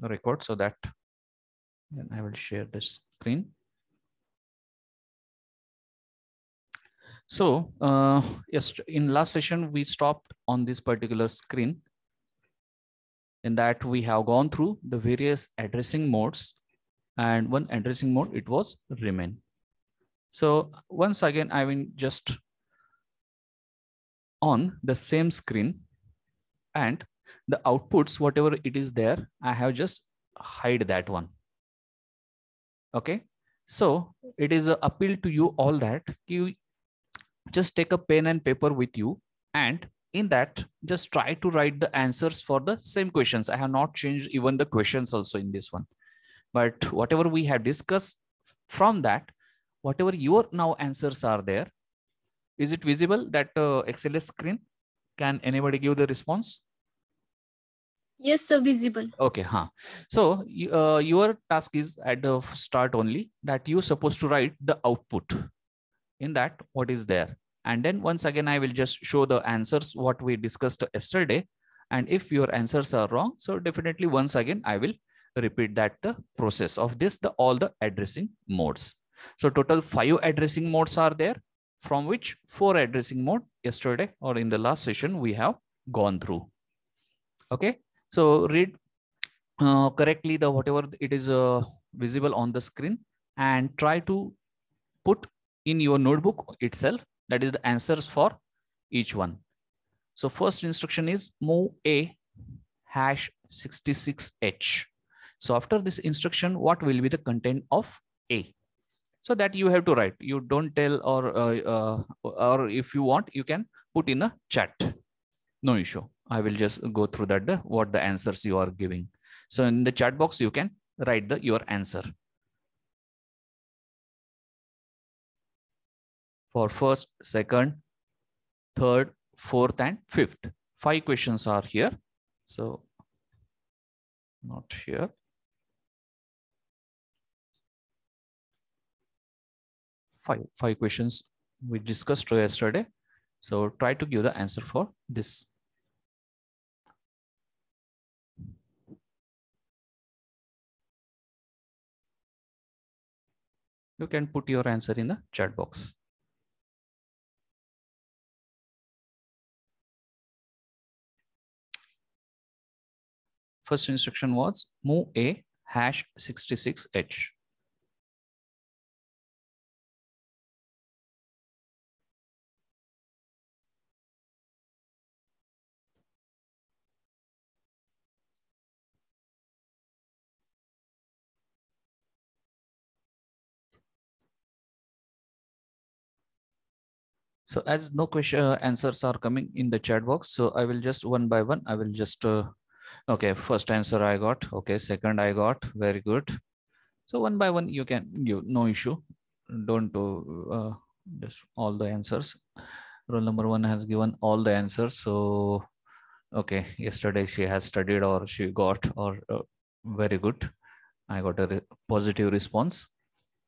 record so that then I will share the screen. So yes, in last session, we stopped on this particular screen. In that we have gone through the various addressing modes, and one addressing mode, it was remain. So once again, I will just on the same screen, and the outputs, whatever it is there, I have just hide that one. Okay. So it is an appeal to you all that you just take a pen and paper with you, and in that just try to write the answers for the same questions. I have not changed even the questions also in this one, but whatever we have discussed, from that, whatever your now answers are there, is it visible, that XLS screen? Can anybody give the response? Yes, sir, visible. Okay, so your task is at the start only that you're supposed to write the output in that what is there, and then once again I will just show the answers what we discussed yesterday, and if your answers are wrong, so definitely once again I will repeat that the process of this, the all the addressing modes. So total 5 addressing modes are there, from which 4 addressing mode yesterday or in the last session we have gone through. Okay, so read correctly the whatever it is visible on the screen, and try to put in your notebook itself, that is the answers for each one. So first instruction is move a #66H. So after this instruction, what will be the content of A? So that you have to write. You don't tell, or if you want, you can put in a chat. No issue. I will just go through that what the answers you are giving. So in the chat box, you can write your answer. For first, second, third, fourth, and fifth. 5 questions are here. So not here. Five questions we discussed yesterday. So try to give the answer for this. You can put your answer in the chat box. First instruction was move a #66H. So as no question answers are coming in the chat box, so I will just one by one, I will just, okay, first answer I got, okay, second I got, very good. So one by one you can give, no issue. Don't just all the answers. Roll number 1 has given all the answers. So, okay, yesterday she has studied or she got, or very good. I got a positive response.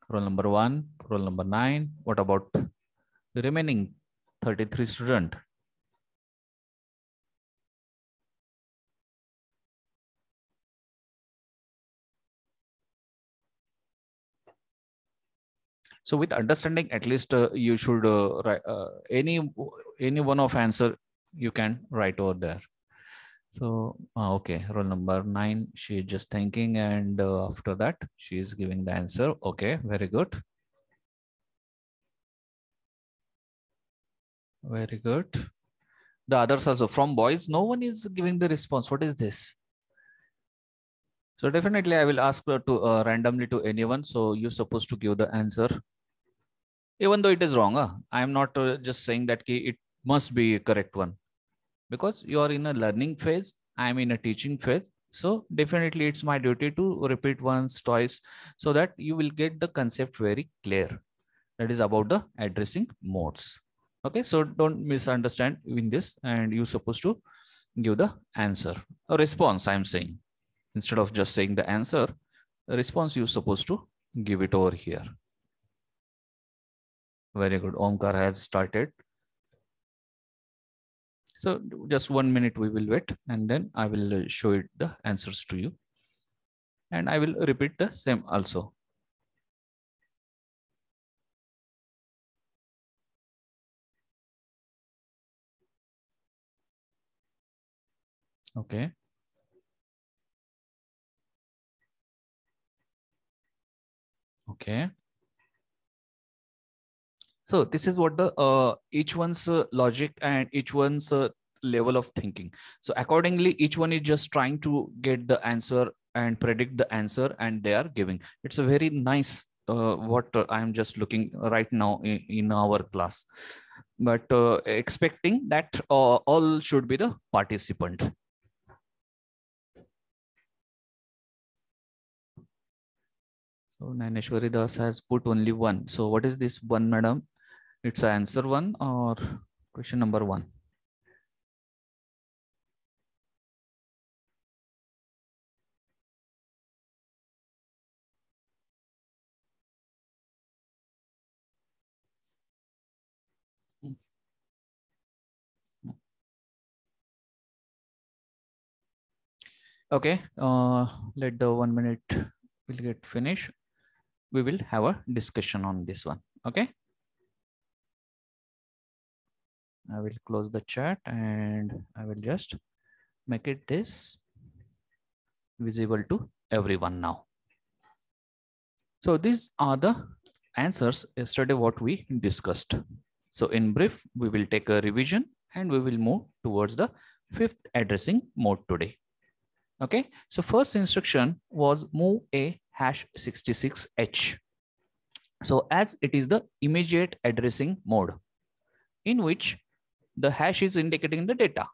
Roll number 1, roll number 9. What about the remaining 33 student? So with understanding, at least you should write any one of answer you can write over there. So okay, roll number 9, she is just thinking, and after that she is giving the answer. Okay, very good. Very good. The others also from boys, no one is giving the response. What is this? So definitely I will ask to randomly to anyone. So you're supposed to give the answer. Even though it is wrong, I am not just saying that it must be a correct one, because you are in a learning phase. I am in a teaching phase. So definitely it's my duty to repeat once, twice, so that you will get the concept very clear. That is about the addressing modes. Okay, so don't misunderstand in this, and you're supposed to give the answer, a response, I'm saying. Instead of just saying the answer, the response you're supposed to give it over here. Very good. Omkar has started. So just 1 minute we will wait, and then I will show it the answers to you. and I will repeat the same also. Okay. Okay. So this is what the each one's logic and each one's level of thinking. So accordingly, each one is just trying to get the answer and predict the answer, and they are giving. It's a very nice what I'm just looking right now in our class, but expecting that all should be the participant. So Naneshwari Das has put only one. So what is this one, madam? It's answer one or question number one? Okay, let the 1 minute will get finished. We will have a discussion on this one. Okay. I will close the chat and I will just make it this visible to everyone now. So these are the answers yesterday what we discussed. So in brief, we will take a revision and we will move towards the fifth addressing mode today. Okay, so first instruction was move a #66H. So as it is the immediate addressing mode in which the hash is indicating the data.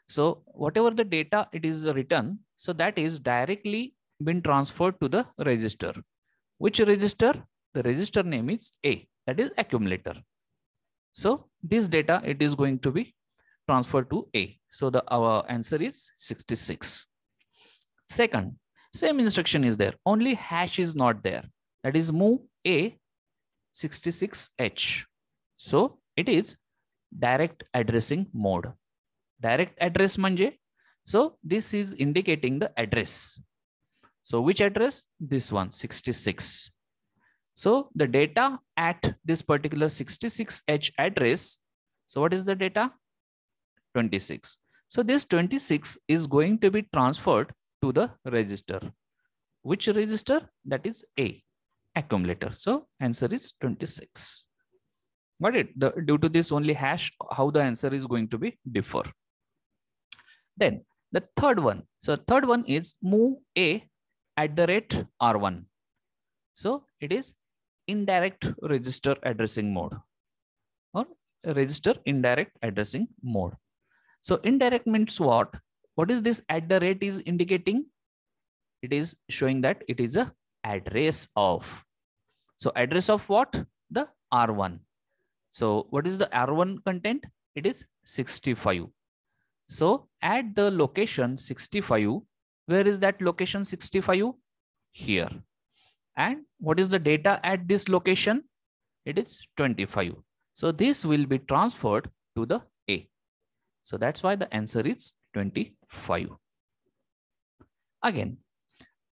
So whatever the data it is written, so that is directly been transferred to the register. Which register? The register name is A, that is accumulator. So this data, it is going to be transferred to A. So our answer is 66. Second, same instruction is there, only hash is not there. That is move A 66H. So it is direct addressing mode. Direct address manje. So this is indicating the address. So which address? This one, 66. So the data at this particular 66H address. So what is the data? 26. So this 26 is going to be transferred to the register. Which register? That is A, accumulator. So answer is 26. Got it? Due to this only hash, how the answer is going to be differ. Then the third one. So third one is move A @R1. So it is indirect register addressing mode or register indirect addressing mode. So indirect means what? What is this @ is indicating? It is showing that it is a address of. So address of what? The R1. So what is the R1 content? It is 65. So at the location 65, where is that location 65? Here. And what is the data at this location? It is 25. So this will be transferred to the A. So that's why the answer is 25. Again,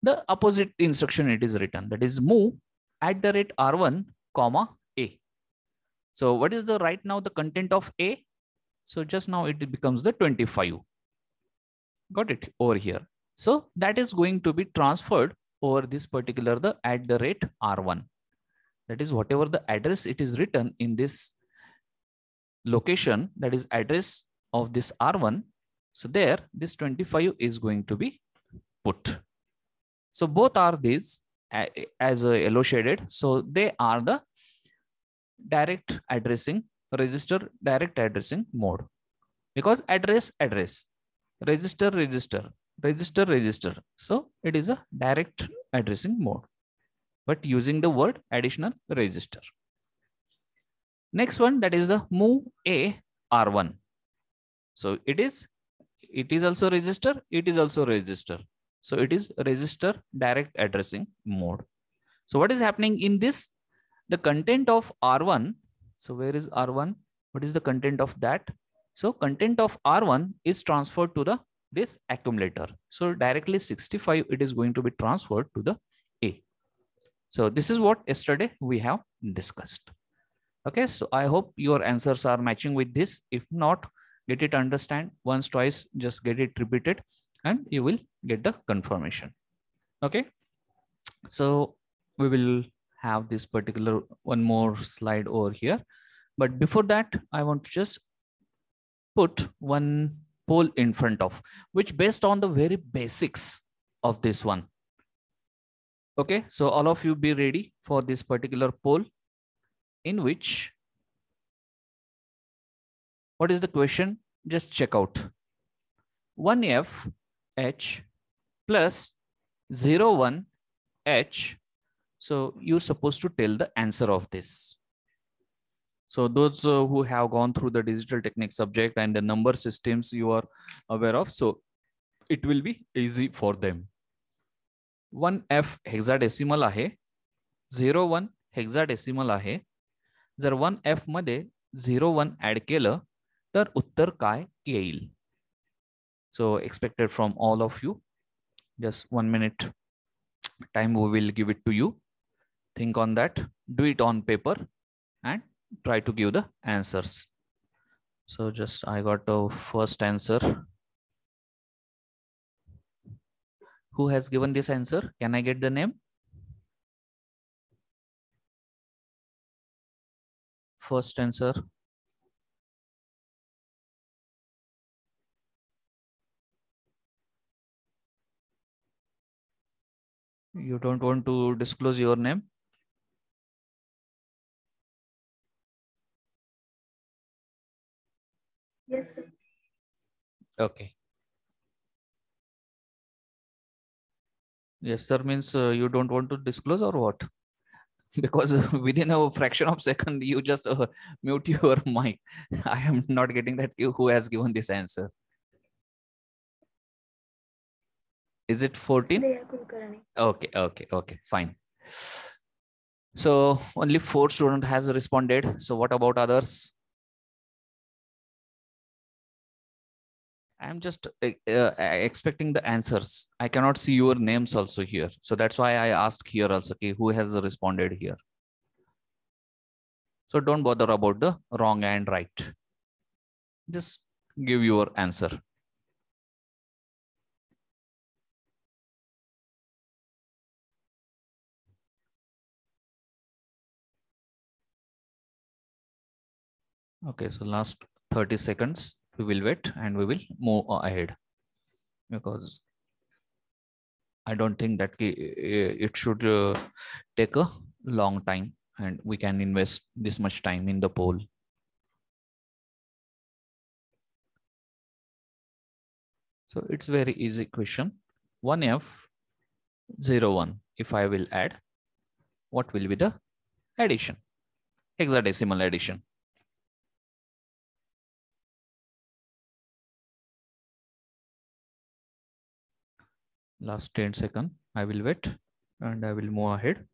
the opposite instruction it is written, that is move @R1, A. So what is the right now the content of A? So just now it becomes the 25. Got it over here. So that is going to be transferred over this particular the @R1. That is whatever the address it is written in this location, that is address of this R1. So there this 25 is going to be put. So both are these as a yellow shaded. So they are the direct addressing register direct addressing mode, because address register register. So it is a direct addressing mode, but using the word additional register. Next one, that is the move A R1. So it is also register, it is also register. So it is register direct addressing mode. So what is happening in this? The content of R1. So where is R1? What is the content of that? So content of R1 is transferred to the this accumulator. So directly 65, it is going to be transferred to the A. So this is what yesterday we have discussed. Okay, so I hope your answers are matching with this. If not, get it understand once, twice, just get it repeated and you will get the confirmation. Okay, so we will have this particular one more slide over here. But before that, I want to just put one poll in front of, which based on the very basics of this one. Okay, so all of you be ready for this particular poll, in which, what is the question? Just check out. 1F H plus 01 H. So you're supposed to tell the answer of this. So those who have gone through the digital technique subject and the number systems you are aware of, so it will be easy for them. 1F hexadecimal आहे, 01 hexadecimal आहे. जर 1F मध्ये 01 add केलं तर उत्तर काय येईल? So expected from all of you. Just 1 minute time we will give it to you. Think on that, do it on paper and try to give the answers. So just I got the first answer. Who has given this answer? Can I get the name? First answer. You don't want to disclose your name? Yes, sir. Okay. Yes, sir means you don't want to disclose or what? Because within a fraction of second, you just mute your mic. I am not getting that who has given this answer. Is it 14? Shreya Kulkarni. Okay, fine. So only 4 students has responded. So what about others? I'm just expecting the answers. I cannot see your names also here. So that's why I asked here also, okay, who has responded here. So don't bother about the wrong and right. Just give your answer. Okay, so last 30 seconds, we will wait and we will move ahead, because I don't think that it should take a long time and we can invest this much time in the poll. So it's very easy question. 1F01, if I will add, what will be the addition? Hexadecimal addition. Last 10 seconds, I will wait and I will move ahead.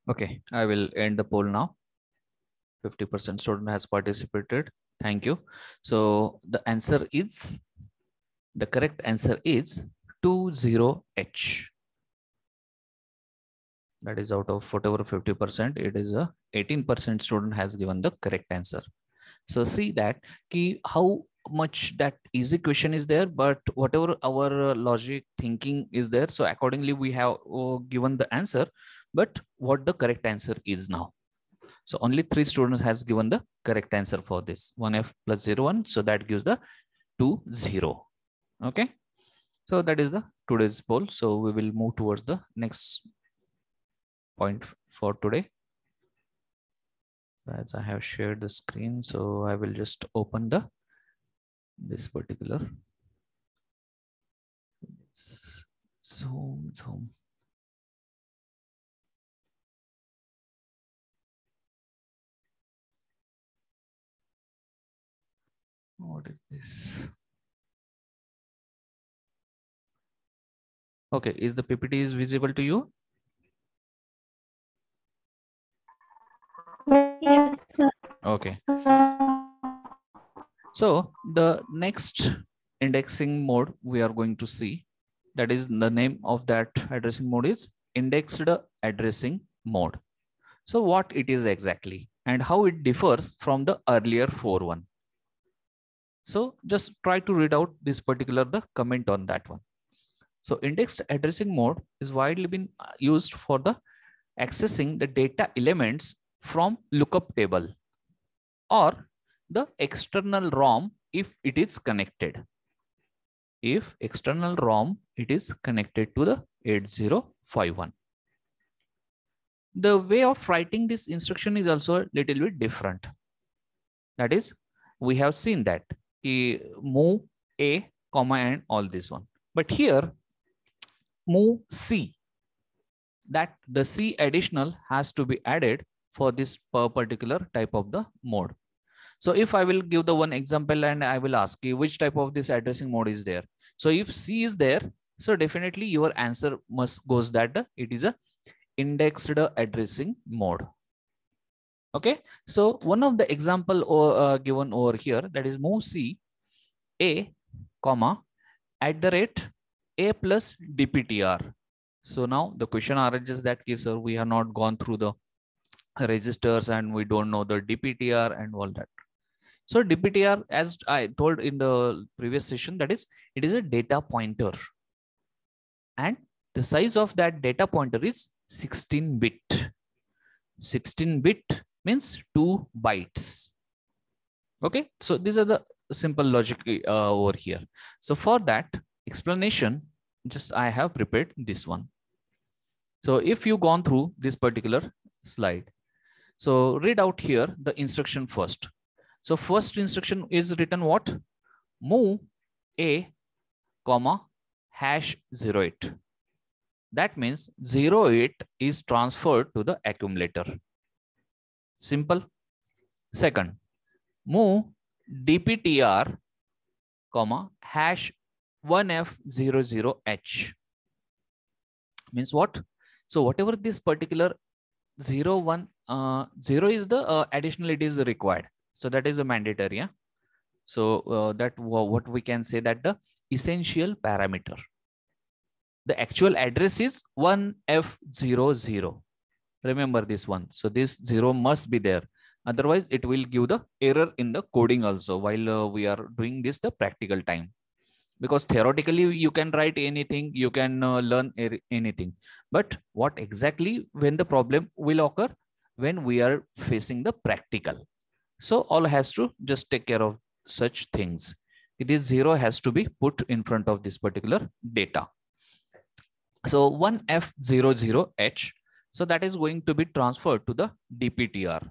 Okay, I will end the poll now. 50% student has participated. Thank you. So the answer is, the correct answer is 20H. That is out of whatever 50%, it is a 18% student has given the correct answer. So see that how much that easy question is there, but whatever our logic thinking is there, so accordingly we have given the answer, but what the correct answer is now. So only 3 students has given the correct answer for this 1F plus 01. So that gives the 20. Okay. So that is the today's poll. So we will move towards the next point for today. As I have shared the screen, so I will just open this particular Zoom. What is this? Okay, is the PPT is visible to you? Yes, sir. Okay. So the next indexing mode we are going to see, that is the name of that addressing mode is indexed addressing mode. So what it is exactly and how it differs from the earlier 4.1. So just try to read out this particular the comment on that one. So indexed addressing mode is widely been used for the accessing the data elements from lookup table or the external ROM if it is connected. If external ROM, it is connected to the 8051. The way of writing this instruction is also a little bit different. That is, we have seen that move A, comma, and all this one. But here, move C, that the C additional has to be added for this particular type of the mode. So if I will give the one example and I will ask you which type of this addressing mode is there. So if C is there, so definitely your answer must goes that it is a indexed addressing mode. Okay, so one of the example given over here, that is move C A, comma, @ A plus DPTR. So now the question arises that case, sir, we have not gone through the registers and we don't know the DPTR and all that. So DPTR, as I told in the previous session, that is, it is a data pointer. And the size of that data pointer is 16-bit. 16-bit means 2 bytes. Okay, so these are the simple logic over here. So for that explanation, just I have prepared this one. So if you gone through this particular slide, so read out here the instruction first. So first instruction is written what? Move A, comma, #08. That means 08 is transferred to the accumulator. Simple. Second, move DPTR, comma, #1F00H. Means what? So whatever this particular 0, 0 is the additional it is required. So that is a mandatory. Yeah? So that what we can say that the essential parameter. The actual address is 1F00. Remember this one. So this 0 must be there. Otherwise, it will give the error in the coding also while we are doing this the practical time. Because theoretically, you can write anything, you can learn anything. But what exactly when the problem will occur? When we are facing the practical. So all has to just take care of such things. This 0 has to be put in front of this particular data. So 1F00H, so that is going to be transferred to the DPTR.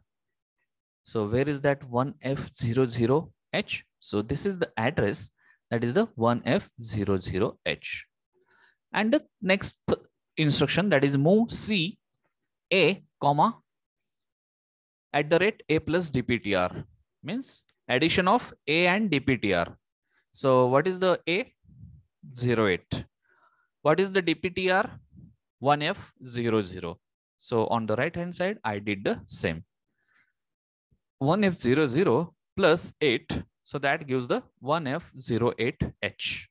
So where is that 1F00H? So this is the address, that is the 1F00H. And the next instruction, that is move C A, comma, @ A plus DPTR, means addition of A and DPTR. So what is the A? 08. What is the DPTR? 1F00. So on the right hand side, I did the same. 1F00 plus 8. So that gives the 1F08H.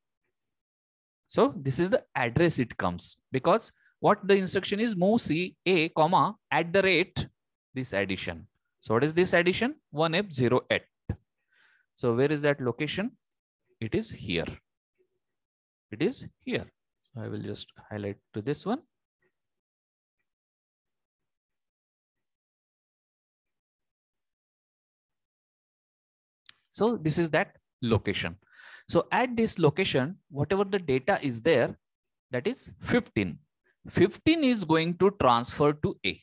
So this is the address it comes, because what the instruction is move C A, comma, @ this addition. So what is this addition? 1F08. So where is that location? It is here. It is here. So I will just highlight to this one. So this is that location. So at this location, whatever the data is there, that is 15. 15 is going to transfer to A.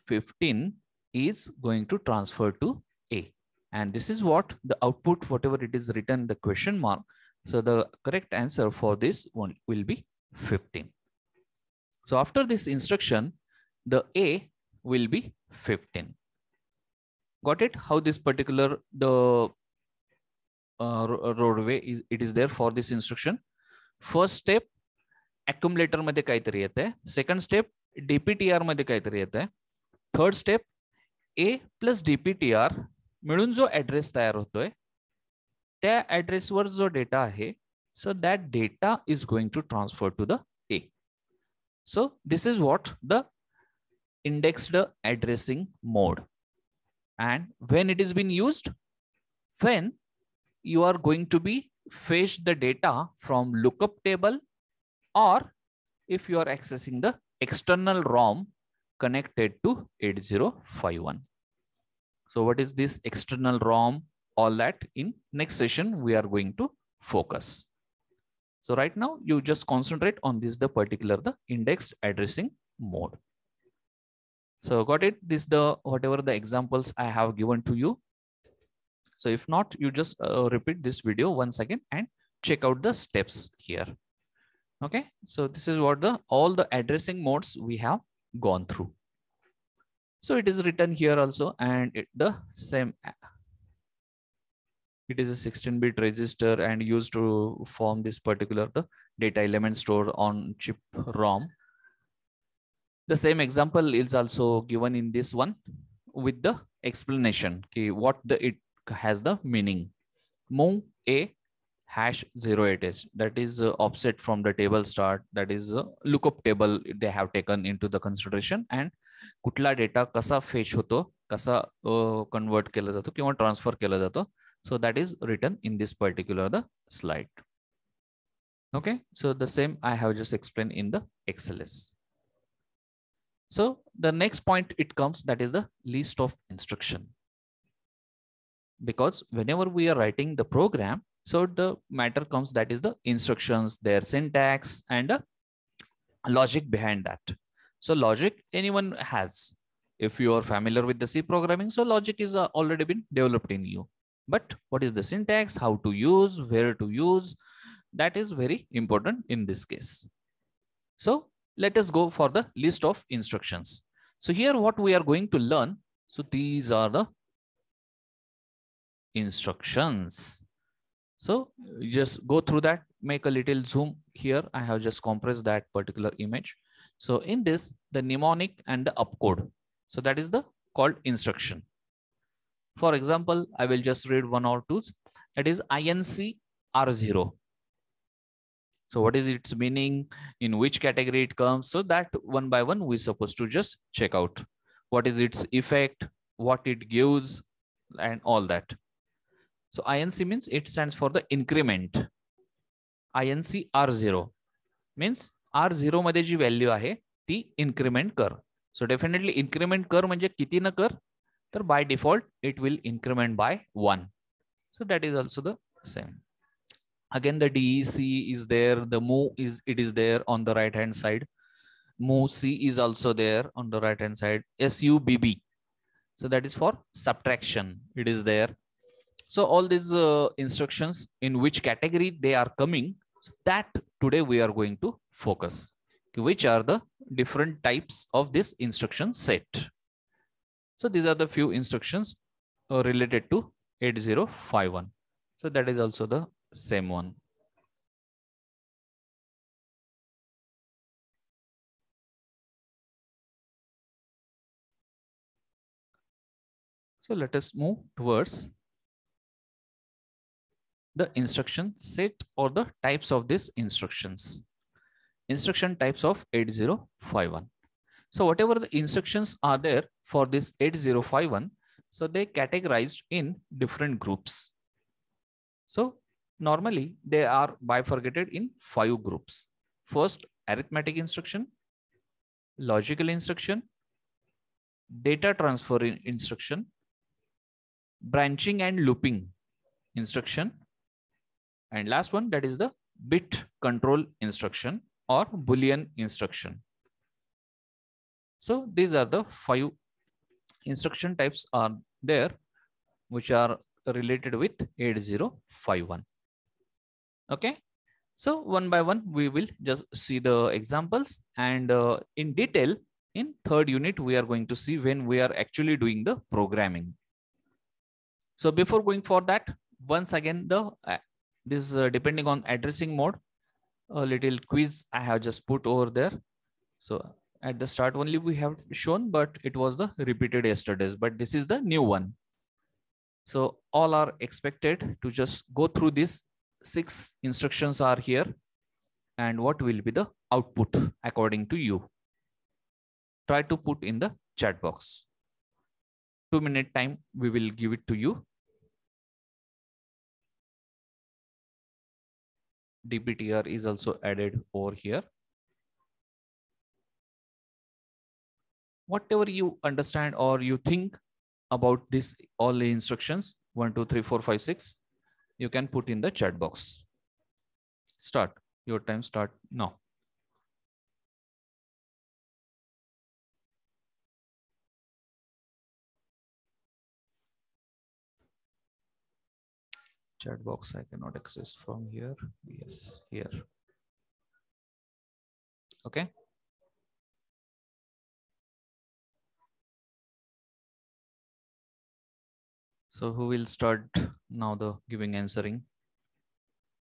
15 is going to transfer to A. And this is what the output, whatever it is written, the question mark. So the correct answer for this one will be 15. So after this instruction, the A will be 15. Got it? How this particular the roadway it is there for this instruction. First step, accumulator मध्ये काहीतरी येते, second step DPTR मध्ये काहीतरी येते, third step A plus DPTR मिळून जो address तयार होतोय त्या ऍड्रेसवर जो डेटा आहे, so that data is going to transfer to the A. So this is what the indexed addressing mode. And when it is being used, when you are going to be fetch the data from lookup table, or if you are accessing the external ROM connected to 8051. So what is this external ROM? All that in next session we are going to focus. So right now you just concentrate on this, the particular the indexed addressing mode. So got it? This the whatever the examples I have given to you. So if not, you just repeat this video once again and check out the steps here. Okay, so this is what the all the addressing modes we have gone through. So it is written here also, and the same. It is a 16-bit register and used to form this particular the data element stored on chip ROM. The same example is also given in this one with the explanation what it has the meaning. Move A #08H, that is offset from the table start, that is lookup table they have taken into the consideration, and कुठला data कसा fetch होतो, कसा convert केला जातो किंवा transfer केला जातो. So that is written in this particular the slide. Okay, so the same I have just explained in the XLS. So the next point it comes, that is the list of instruction. Because whenever we are writing the program, so the matter comes, that is the instructions, their syntax, and logic behind that. So logic anyone has. If you are familiar with the C programming, so logic is already been developed in you. But what is the syntax, how to use, where to use, that is very important in this case. So let us go for the list of instructions. So here what we are going to learn, so these are the instructions. So just go through that, make a little zoom here. I have just compressed that particular image. So in this, the mnemonic and the opcode. So that is the called instruction. For example, I will just read one or two. That is INC R0. So what is its meaning? In which category it comes? So that one by one we're supposed to just check out. What is its effect? What it gives? And all that. So INC means it stands for the increment. INC R0 means R0 मध्ये जी value आहे ती increment कर. So definitely increment कर म्हणजे किती न कर? तर by default it will increment by 1. So that is also the same. Again, the DEC is there. The move is there on the right hand side. Move C is also there on the right hand side. SUBB. So that is for subtraction. It is there. So all these instructions, in which category they are coming, so that today we are going to focus. Which are the different types of this instruction set. So these are the few instructions related to 8051. So that is also the same one. So let us move towards the instruction set or the types of these instructions. Instruction types of 8051. So whatever the instructions are there for this 8051, so they categorized in different groups. So normally they are bifurcated in 5 groups. First, arithmetic instruction, logical instruction, data transfer instruction, branching and looping instruction, and last one, that is the bit control instruction or Boolean instruction. So these are the 5 instruction types are there which are related with 8051. Okay, so one by one we will just see the examples, and in detail in third unit we are going to see when we are actually doing the programming. So before going for that, once again the this depending on addressing mode, a little quiz I have just put over there. So at the start only we have shown, but it was the repeated yesterdays, but this is the new one. So all are expected to just go through this. 6 instructions are here, and what will be the output according to you? Try to put in the chat box. 2-minute time we will give it to you. DPTR is also added over here. Whatever you understand or you think about this, all the instructions 1 2 3 4 5 6, you can put in the chat box. Start. Your time start now. Chat box I cannot access from here. Yes, here. Okay. So who will start now the giving answering?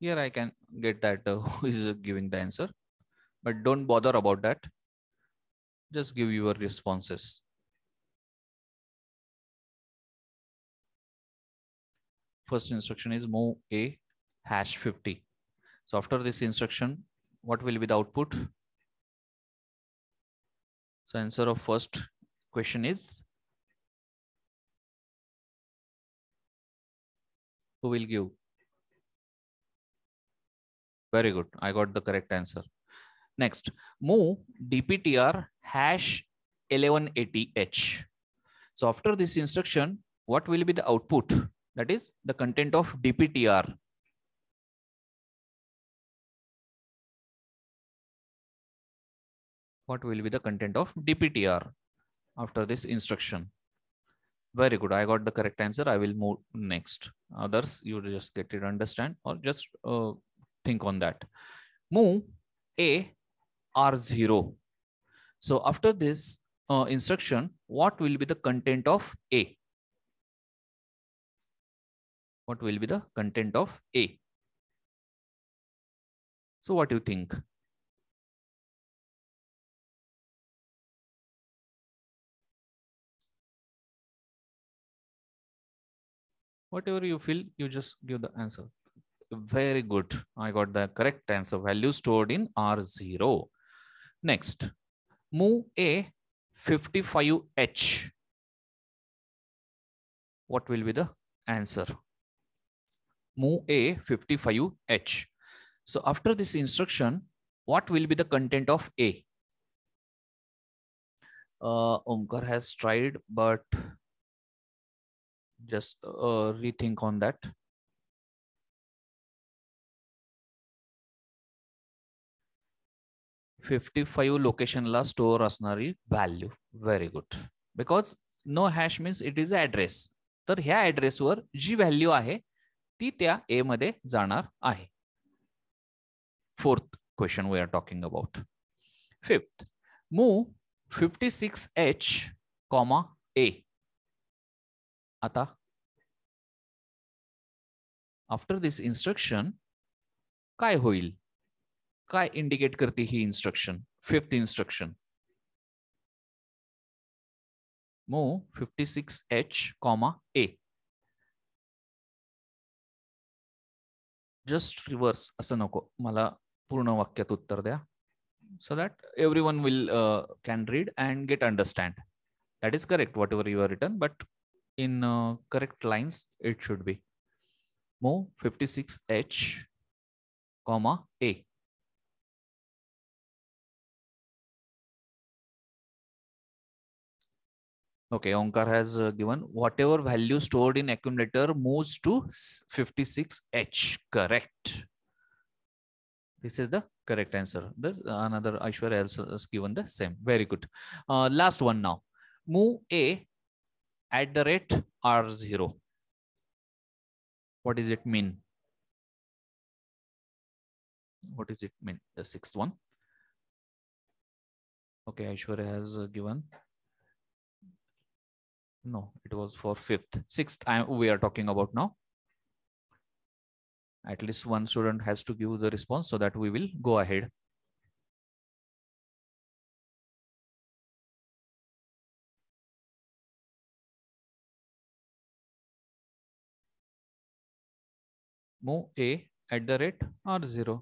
Here I can get that who is giving the answer, but don't bother about that. Just give your responses. First instruction is move a #50. So after this instruction, what will be the output? So answer of first question is, who will give? Very good. I got the correct answer. Next, move DPTR #1180H. So after this instruction, what will be the output? That is the content of DPTR. What will be the content of DPTR after this instruction? Very good. I got the correct answer. I will move next. Others, you just get it, understand, or just think on that. Move A R0. So after this instruction, what will be the content of A? What will be the content of A? So what do you think? Whatever you feel, you just give the answer. Very good. I got the correct answer. Value stored in R0. Next, move A 55H. What will be the answer? Move A 55H. So after this instruction, what will be the content of A? Omkar has tried, but just rethink on that. 55 location ला store असणारी value. Very good. Because no hash means it is address. तर ह्या ऍड्रेसवर जी value आहे ती त्या ए मध्ये जाणार आहे. Fourth question we are talking about. Fifth, move 56H, A. आता आफ्टर दिस इन्स्ट्रक्शन काय होईल? काय इंडिकेट करते ही instruction? Fifth instruction, move 56H, A. Just reverse असं नको, मला पूर्ण वाक्यात उत्तर द्या. So that everyone will can read and get understand. That is correct, whatever you have written, but in correct lines it should be. Move 56H, A. Okay, Omkar has given whatever value stored in accumulator moves to 56H. Correct. This is the correct answer. This another Aishwarya has given the same. Very good. Last one now. Move A @R0. What does it mean? What does it mean? The sixth one. Okay, Aishwarya has given. No, it was for fifth. Sixth we are talking about now. At least one student has to give the response so that we will go ahead. Move A at the rate R0.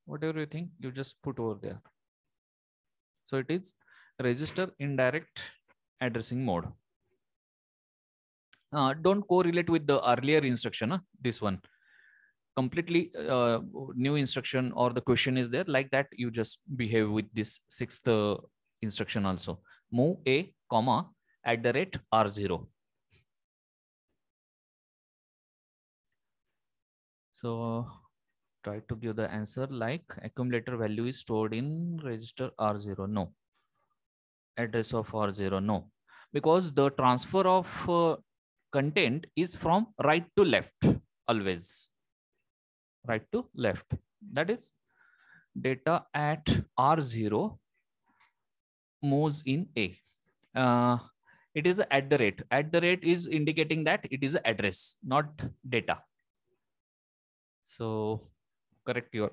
Whatever you think, you just put over there. So it is register indirect addressing mode. Don't correlate with the earlier instruction, this one. Completely new instruction or the question is there, like that you just behave with this sixth instruction also. Move A, comma, at the rate R0. So try to give the answer like accumulator value is stored in register R0. No. Address of R0. No. Because the transfer of content is from right to left always. Right to left. That is data at R0 moves in A. It is at the rate. At the rate is indicating that it is address, not data. So correct your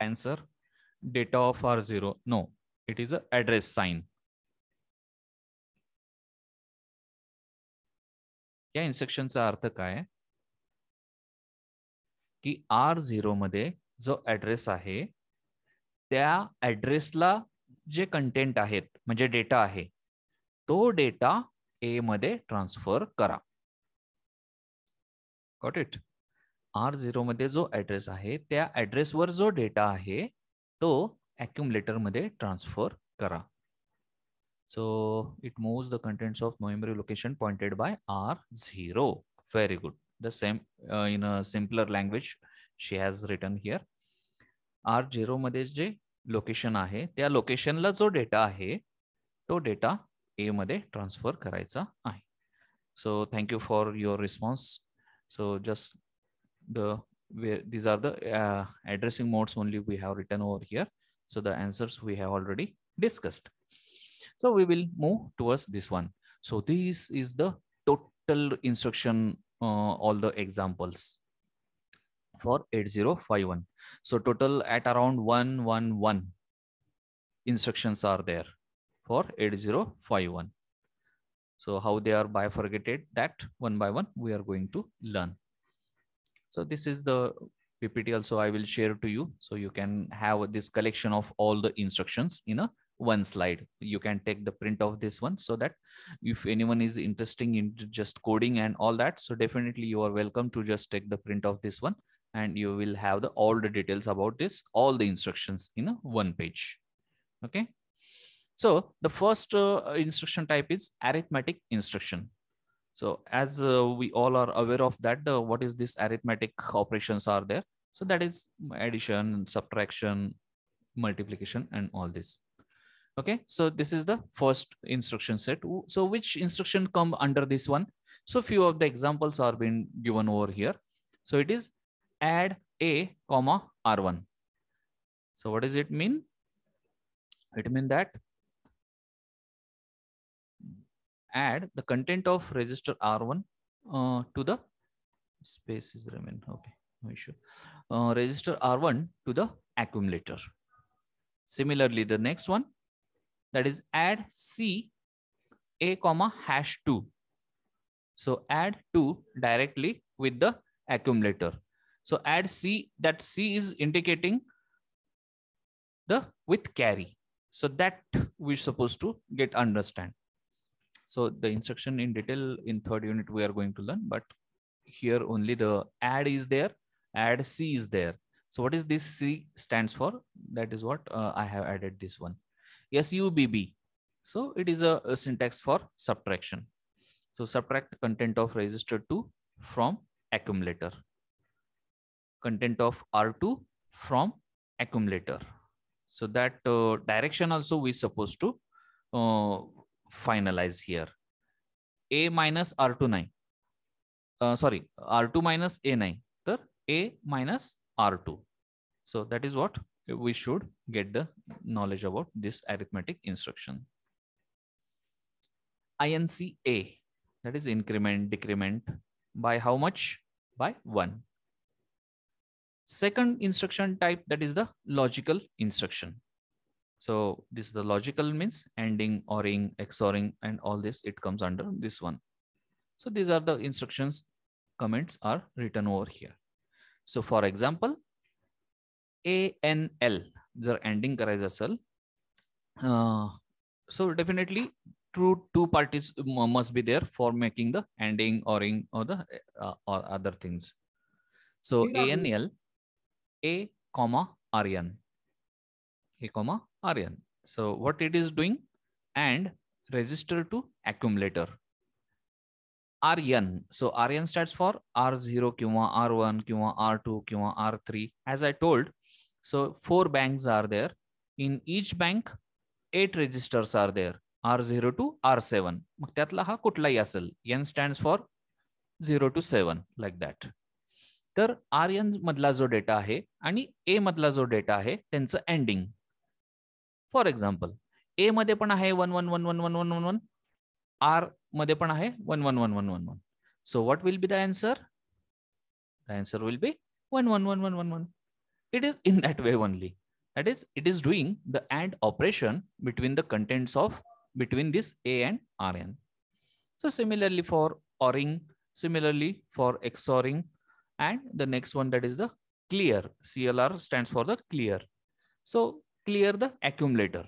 answer. Data of R0. No, it is an address sign. या इन्स्ट्रक्शनचा अर्थ काय की R0 मध्ये जो address आहे त्या ऍड्रेसला जे content आहेत म्हणजे data आहे तो डेटा ए मध्ये ट्रान्सफर करा. Got it. R0 मध्ये जो ऍड्रेस आहे त्या ऍड्रेसवर जो डेटा आहे तो अक्युमुलेटर मध्ये ट्रान्सफर करा. So it moves the contents of memory location pointed by R0. Very good. The same in a simpler language she has written here. R0 मध्ये जे लोकेशन आहे त्या लोकेशनला जो डेटा आहे तो डेटा ए मध्ये ट्रान्सफर करायचा आहे. So thank you for your response. So just these are the addressing modes only we have written over here. So the answers we have already discussed. So we will move towards this one. So this is the total instruction, all the examples for 8051. So total at around 111 instructions are there for 8051. So how they are bifurcated, that one by one we are going to learn. So this is the PPT also I will share to you. So you can have this collection of all the instructions in a one slide. You can take the print of this one so that if anyone is interested in just coding and all that, so definitely you are welcome to just take the print of this one and you will have all the details about this, all the instructions in a one page. Okay. So the first instruction type is arithmetic instruction. So as we all are aware of that, what is this arithmetic operations are there? So that is addition, subtraction, multiplication, and all this. Okay, so this is the first instruction set. So which instruction come under this one? So few of the examples are being given over here. So it is add A, comma R1. So what does it mean? It means that add the content of register R1 to the spaces remain. Okay, no issue. Register R1 to the accumulator. Similarly, the next one, that is add C, A, comma hash 2. So add 2 directly with the accumulator. So add C, that C is indicating the with carry. So that we're supposed to get understand. So the instruction in detail in third unit we are going to learn, but here only the add is there, add C is there. So what is this C stands for? That is what I have added this one. SUBB. So it is a syntax for subtraction. So subtract content of register 2 from accumulator. Content of R2 from accumulator. So that direction also we supposed to finalize here. A minus R2 9. R2 minus A9. The A minus R2. So that is what we should get the knowledge about this arithmetic instruction. INCA, that is increment, decrement. By how much? By 1. Second instruction type, that is the logical instruction. So this is the logical, means ANDing, ORing, XORing, and all this, it comes under this one. So these are the instructions, comments are written over here. So for example, ANL, जर ANDing करायचं असेल, so definitely two parties must be there for making the ANDing, ORing, or the or other things. So ANL, A comma RN, A comma RN. So what it is doing, and register to accumulator. RN. So RN stands for R0 किंवा R1 किंवा R2 किंवा R3. As I told, so 4 banks are there. In each bank, 8 registers are there. R0 to R7. मग त्यातला हा कुठलाही असेल. N stands for 0 to 7, like that. तर RN मधला जो डेटा आहे आणि A मधला जो डेटा आहे त्यांचं एंडिंग. फॉर एक्झाम्पल, A मध्ये पण आहे 11111111, R मध्ये पण आहे 111111. So what will be the answer? The answer will be 111111. It is in that way only. That is, it is doing the AND operation between the contents of between this A and Rn. So similarly for ORing, similarly for XORing, and the next one, that is the clear. CLR stands for the clear. So clear the accumulator.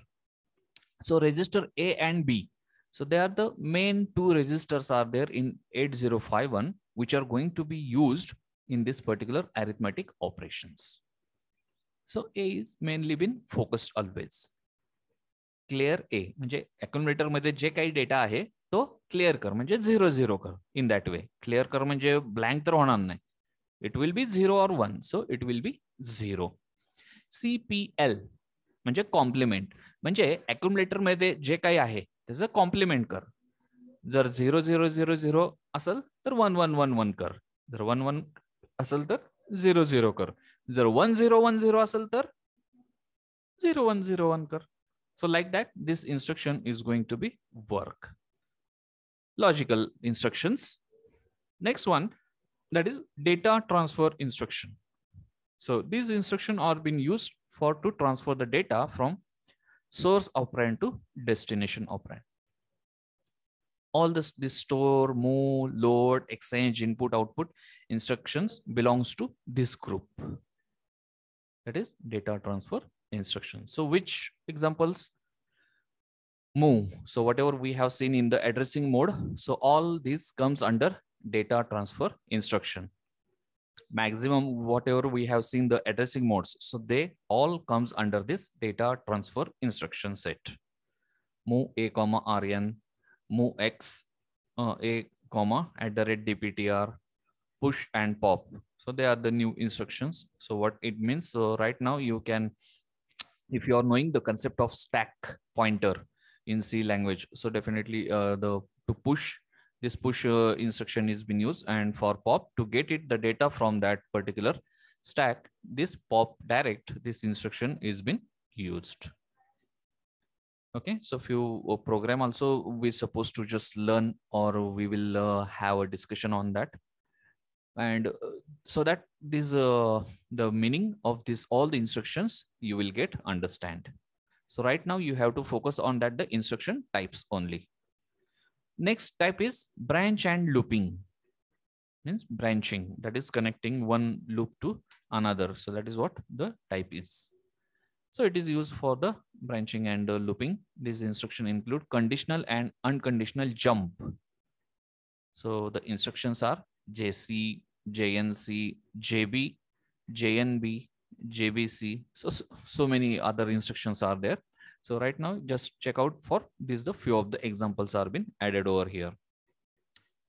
So register A and B. So they are the main 2 registers are there in 8051, which are going to be used in this particular arithmetic operations. So A is mainly been focused always. Clear A म्हणजे accumulator मध्ये जे काही data आहे तो clear कर, म्हणजे 0 0 कर. In that way clear कर म्हणजे ब्लँक तर होणार नाही. It will be 0 or 1. So it will be 0. CPL म्हणजे कॉम्प्लिमेंट, म्हणजे accumulator मध्ये जे काही आहे त्याचं कॉम्प्लिमेंट कर. जर 0 0 0 0 असेल तर 1 1 1 1 कर. जर 1 1 असेल तर 0 0 कर. जर 1 0 1 0 असेल तर 0 1 0 1 कर. So like that, this instruction is going to be work. Logical instructions. Next one, that is data transfer instruction. So these instructions are being used for to transfer the data from source operand to destination operand. All this store, move, load, exchange, input, output instructions belongs to this group. That is data transfer instruction. So which examples? Move. So whatever we have seen in the addressing mode, so all this comes under data transfer instruction. Maximum whatever we have seen the addressing modes, so they all comes under this data transfer instruction set. Move A comma RN, move X A comma @DPTR, push and pop. So they are the new instructions. So what it means, so right now you can, if you are knowing the concept of stack pointer in C language, so definitely to push, this push instruction is being used, and for pop, to get it the data from that particular stack, this pop direct, this instruction is being used. Okay, so if you program also, we're supposed to just learn, or we will have a discussion on that. And so that this the meaning of this all the instructions you will get understand. So right now you have to focus on that the instruction types only. Next type is branch and looping. Means branching, that is connecting one loop to another. So that is what the type is. So it is used for the branching and looping. These instructions include conditional and unconditional jump. So the instructions are JC, JNC, JB, JNB, JBC. So many other instructions are there. So right now, just check out for this. The few of the examples are been added over here.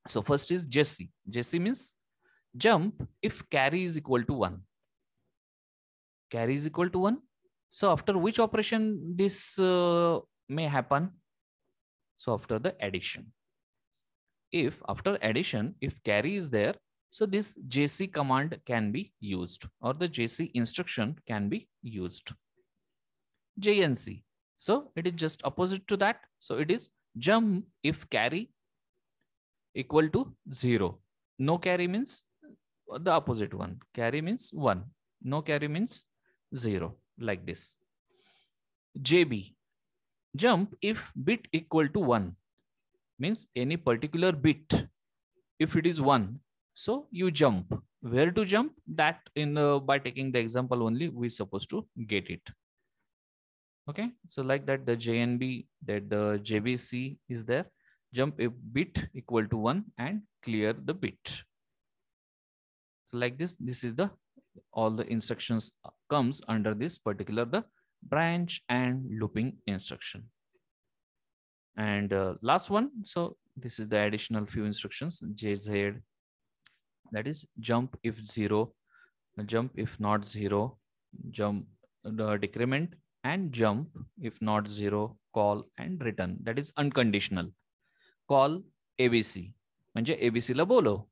So first is JC. JC means jump if carry is equal to 1. Carry is equal to 1. So after which operation this may happen? So after the addition. If after addition, if carry is there, So this JC command can be used, or the JC instruction can be used. JNC. So it is just opposite to that. So it is jump if carry equal to 0. No carry means the opposite one. Carry means 1. No carry means 0, like this. JB. Jump if bit equal to 1. Means any particular bit. If it is 1, so you jump. Where to jump? That by taking the example only, we supposed to get it. Okay, so like that, the JNB, that the JBC is there. Jump if bit equal to 1 and clear the bit. So like this is the all the instructions comes under this particular the branch and looping instruction. And last one, so this is the additional few instructions, JZ, that is jump if 0, jump if not 0, jump the decrement, and jump if not 0, call and return, that is unconditional. Call ABC म्हणजे ABC ला बोलो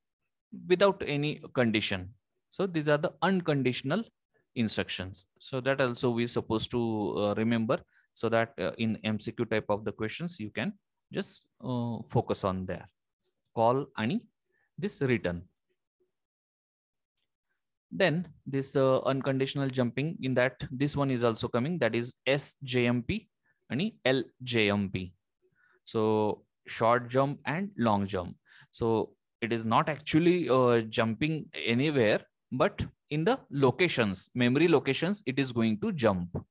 without any condition. So these are the unconditional instructions. So that also we supposed to remember, so that in MCQ type of the questions you can just focus on there. Call and this return. Then this unconditional jumping, in that this one is also coming, that is SJMP and LJMP. So short jump and long jump. So it is not actually jumping anywhere, but in the locations, memory locations, it is going to jump.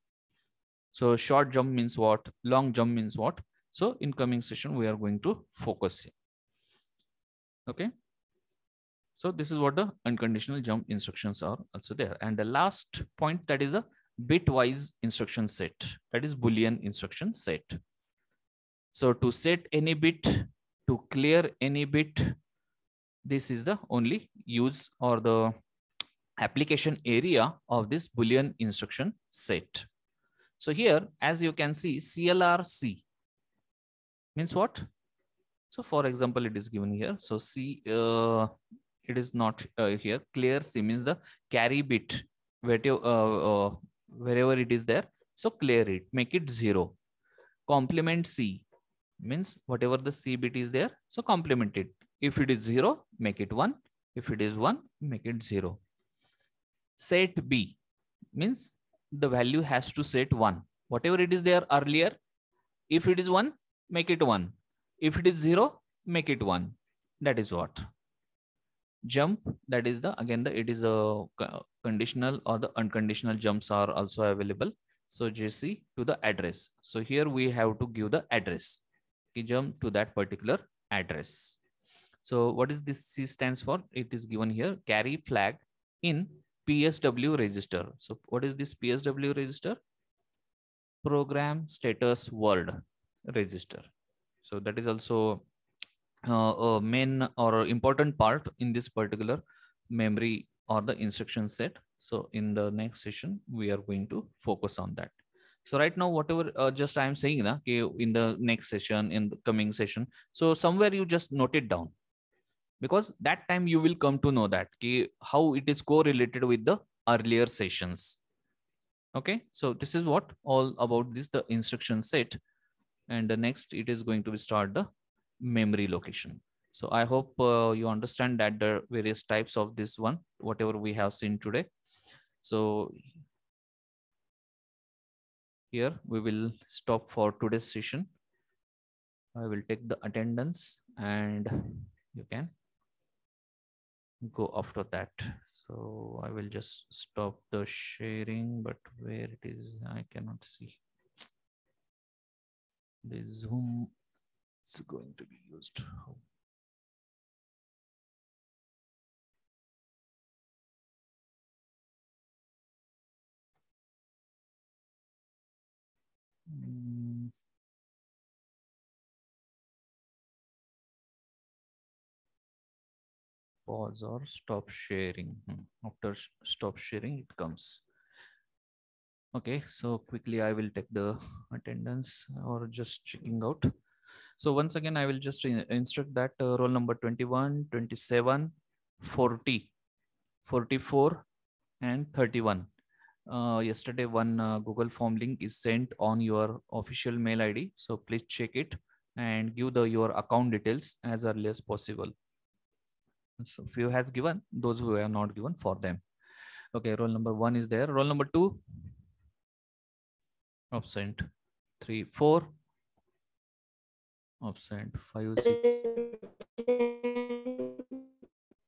So short jump means what? Long jump means what? So in coming session, we are going to focus here. Okay. So this is what the unconditional jump instructions are also there. And the last point, that is a bitwise instruction set, that is Boolean instruction set. So to set any bit, to clear any bit, this is the only use or the application area of this Boolean instruction set. So here, as you can see, CLRC means what? So for example, it is given here. So C, it is not here. Clear C means the carry bit, wherever it is there. So clear it, make it 0. Complement C means whatever the C bit is there, so complement it. If it is 0, make it 1. If it is 1, make it 0. Set B means the value has to set 1. Whatever it is there earlier, if it is 1, make it 1. If it is 0, make it 1. That is what. Jump, that is the, again, it is a conditional or the unconditional jumps are also available. So JC to the address. So here we have to give the address. We jump to that particular address. So what is this C stands for? It is given here, carry flag in PSW register. So what is this PSW register? Program status word register. So that is also a main or important part in this particular memory or the instruction set. So in the next session, we are going to focus on that. So right now, whatever just I am saying na, in the next session, in the coming session, so somewhere you just note it down, because that time you will come to know that how it is correlated with the earlier sessions. Okay, so this is what all about this, the instruction set. And the next, it is going to be start the memory location. So I hope you understand that the various types of this one, whatever we have seen today. So here we will stop for today's session. I will take the attendance and you can go after that. So I will just stop the sharing, but where it is, I cannot see. The Zoom is going to be used. Pause or stop sharing. After stop sharing, it comes. Okay, so quickly I will take the attendance or just checking out. So once again, I will just instruct that roll number 21, 27, 40, 44, and 31. Yesterday, one Google form link is sent on your official mail ID. So please check it and give your account details as early as possible. So few has given, those who are not given for them. Okay, roll number 1 is there. Roll number 2, absent. 3, 4, absent. 5, 6.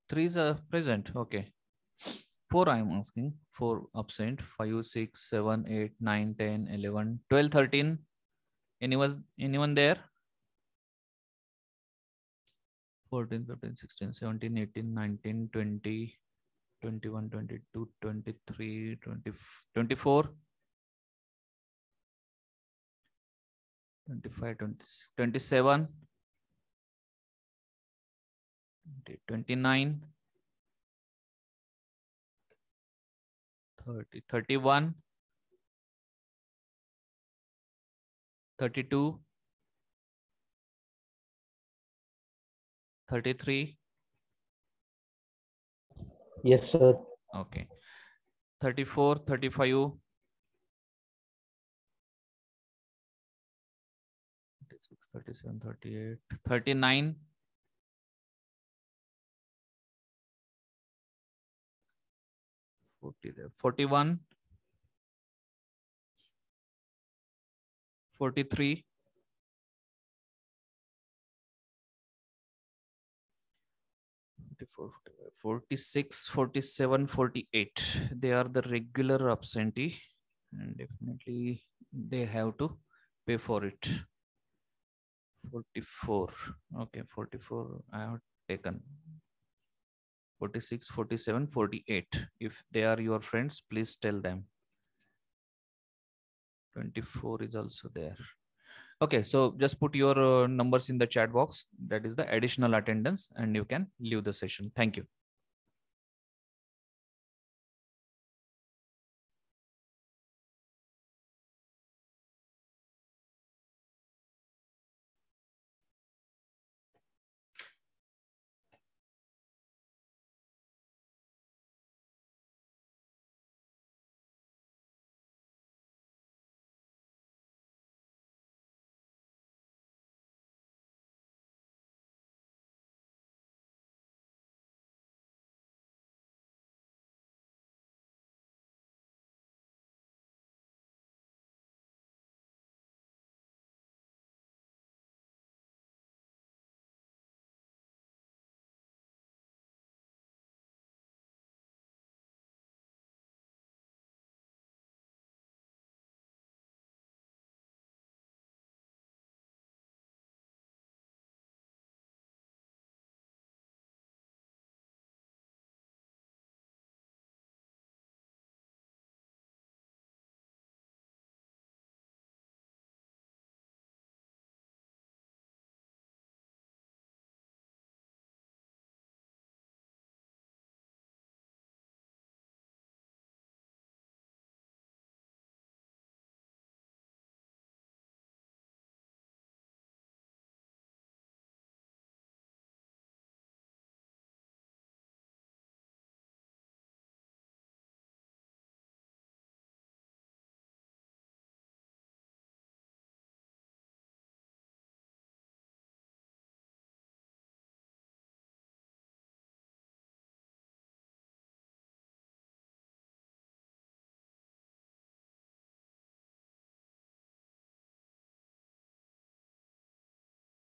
3 is present. Okay. 4 I am asking. 4 absent. 5, 6, 7, 8, 9, 10, 11, 12, 13. Anyone there? 14, 15, 16, 17, 18, 19, 20, 21, 22, 23, 20, 24, 25, 20, 27, 29, 30, 31, 32, 33. Yes, sir. Okay. 34, 35, 36, 37, 38, 39, 40 there, 41, 43, 44, 45, 46, 47, 48. They are the regular absentee and definitely they have to pay for it. 44. Okay, 44 I have taken. 46, 47, 48. If they are your friends, please tell them. 24 is also there. Okay, so just put your numbers in the chat box. That is the additional attendance and you can leave the session. Thank you.